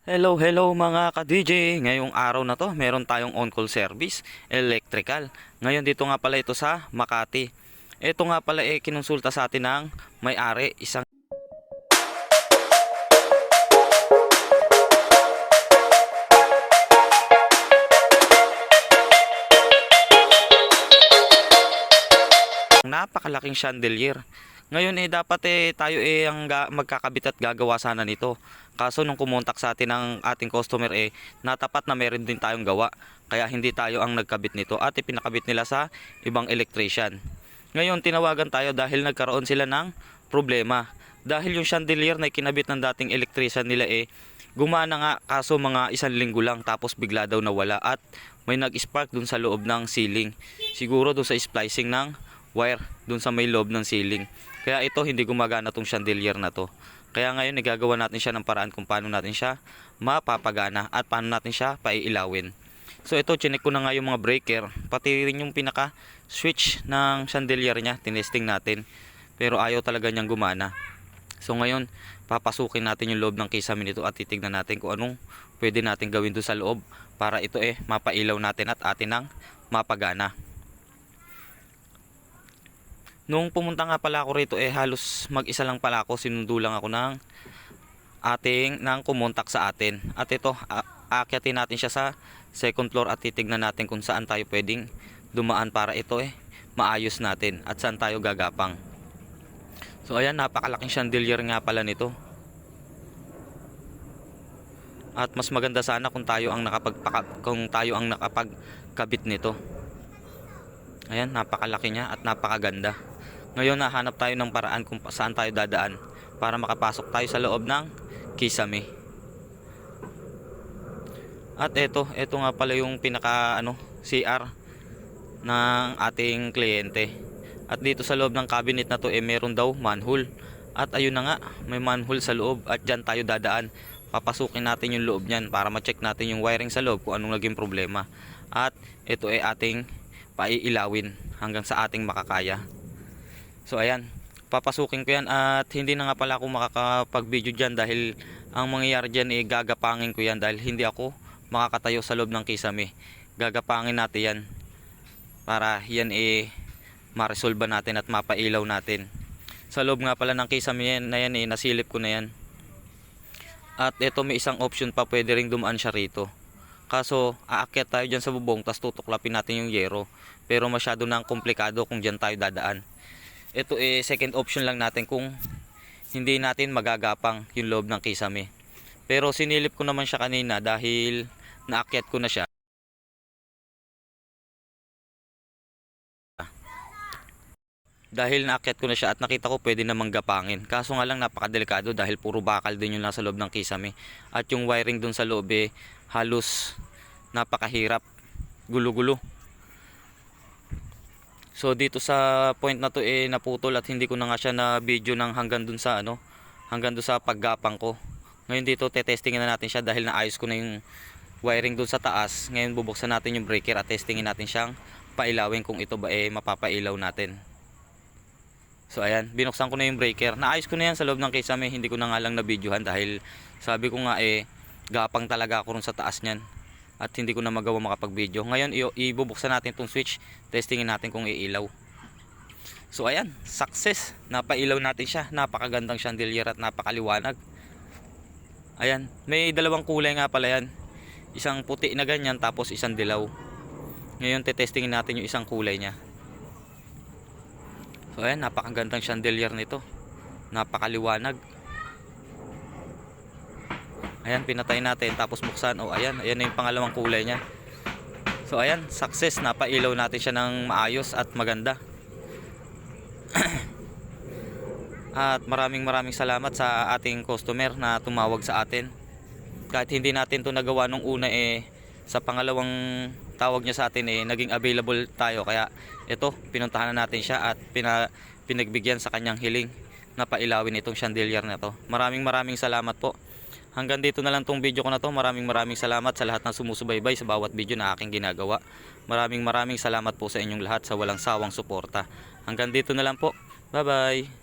Hello mga ka-DJ. Ngayong araw na to, meron tayong on-call service, electrical. Ngayon dito nga pala ito sa Makati. Ito nga pala kinonsulta sa atin ng may-ari, isang napakalaking chandelier. Ngayon dapat tayo ang magkakabit at gagawa sana nito. Kaso nung kumontak sa atin ng ating customer natapat na meron din tayong gawa. Kaya hindi tayo ang nagkabit nito at ipinakabit nila sa ibang electrician. Ngayon tinawagan tayo dahil nagkaroon sila ng problema. Dahil yung chandelier na kinabit ng dating electrician nila gumana nga, kaso mga 1 linggo lang tapos bigla daw nawala at may nag-spark dun sa loob ng ceiling. Siguro dun sa splicing ng wire dun sa may loob ng ceiling. Kaya ito hindi gumagana tong chandelier na to. Kaya ngayon igagawa natin siya ng paraan kung paano natin siya mapapagana at paano natin siya paiilawin. So ito, chinek ko na nga yung mga breaker, pati rin yung pinaka switch ng chandelier niya, tinesting natin. Pero ayaw talaga niyang gumana. So ngayon, papasukin natin yung loob ng kisame nito at titignan natin kung anong pwede natin gawin doon sa loob para ito mapailaw natin at atin ang mapagana. Nung pumunta nga pala ako rito halos mag-isa lang pala ako, sinundo lang ako ng kumontak sa atin. At ito, aakyatin natin siya sa second floor at titignan natin kung saan tayo pwedeng dumaan para ito maayos natin at saan tayo gagapang. So ayan, napakalaking chandelier nga pala nito. At mas maganda sana kung tayo ang nakapagkabit nito. Ayan, napakalaki niya at napakaganda. Ngayon nahanap tayo ng paraan kung saan tayo dadaan para makapasok tayo sa loob ng kisame. At ito nga pala yung pinaka CR ng ating kliyente. At dito sa loob ng cabinet na to meron daw manhole. At ayun na nga, may manhole sa loob at dyan tayo dadaan. Papasukin natin yung loob niyan para ma-check natin yung wiring sa loob kung anong naging problema. At ito ating paiilawin hanggang sa ating makakaya. So ayan, papasukin ko yan at hindi na nga pala ako makakapag-video dyan dahil ang mangyayari dyan gagapangin ko yan dahil hindi ako makakatayo sa loob ng kisame. Gagapangin natin yan para yan ma-resolve natin at mapailaw natin. Sa loob nga pala ng kisame na yan nasilip ko na yan. At ito, may isang option pa, pwede ring dumaan siya rito. Kaso aakyat tayo dyan sa bubong tas tutuklapin natin yung yero. Pero masyado nang komplikado kung dyan tayo dadaan. Ito second option lang natin kung hindi natin magagapang yung loob ng kisame. Pero sinilip ko naman siya kanina dahil naakyat ko na siya. Dahil naakyat ko na siya at nakita ko pwede namang gapangin. Kaso nga lang napakadelikado dahil puro bakal din yung nasa loob ng kisame. At yung wiring dun sa loob halos napakahirap, gulo-gulo. So dito sa point na to naputol at hindi ko na nga siya na video ng hanggang dun sa paggapang ko. Ngayon dito tetestingin na natin siya dahil naayos ko na yung wiring dun sa taas. Ngayon bubuksan natin yung breaker at testingin natin siyang pailawin kung ito ba mapapailaw natin. So ayan, binuksan ko na yung breaker. Naayos ko na yan sa loob ng kisame, hindi ko na nga lang na videohan dahil sabi ko nga gapang talaga ako rin sa taas niyan. At hindi ko na magawa makapag-video. Ngayon ibubuksan natin itong switch. Testingin natin kung iilaw. So ayan, success. Napailaw natin siya. Napakagandang chandelier at napakaliwanag. Ayan, may dalawang kulay nga pala yan. Isang puti na ganyan tapos isang dilaw. Ngayon testingin natin yung isang kulay niya. So ayan, napakagandang chandelier nito. Napakaliwanag. Ayan, pinatay natin tapos buksan. Ayan na yung pangalawang kulay niya. So ayan, success, napailaw natin siya ng maayos at maganda. At maraming salamat sa ating customer na tumawag sa atin. Kahit hindi natin to nagawa nung una sa pangalawang tawag niya sa atin naging available tayo. Kaya ito, pinuntahan na natin siya at pinagbigyan sa kanyang hiling na pailawin itong chandelier na to. Maraming salamat po. Hanggang dito na lang tong video ko na to. Maraming salamat sa lahat ng sumusubaybay sa bawat video na aking ginagawa. Maraming salamat po sa inyong lahat sa walang sawang suporta. Hanggang dito na lang po. Bye bye.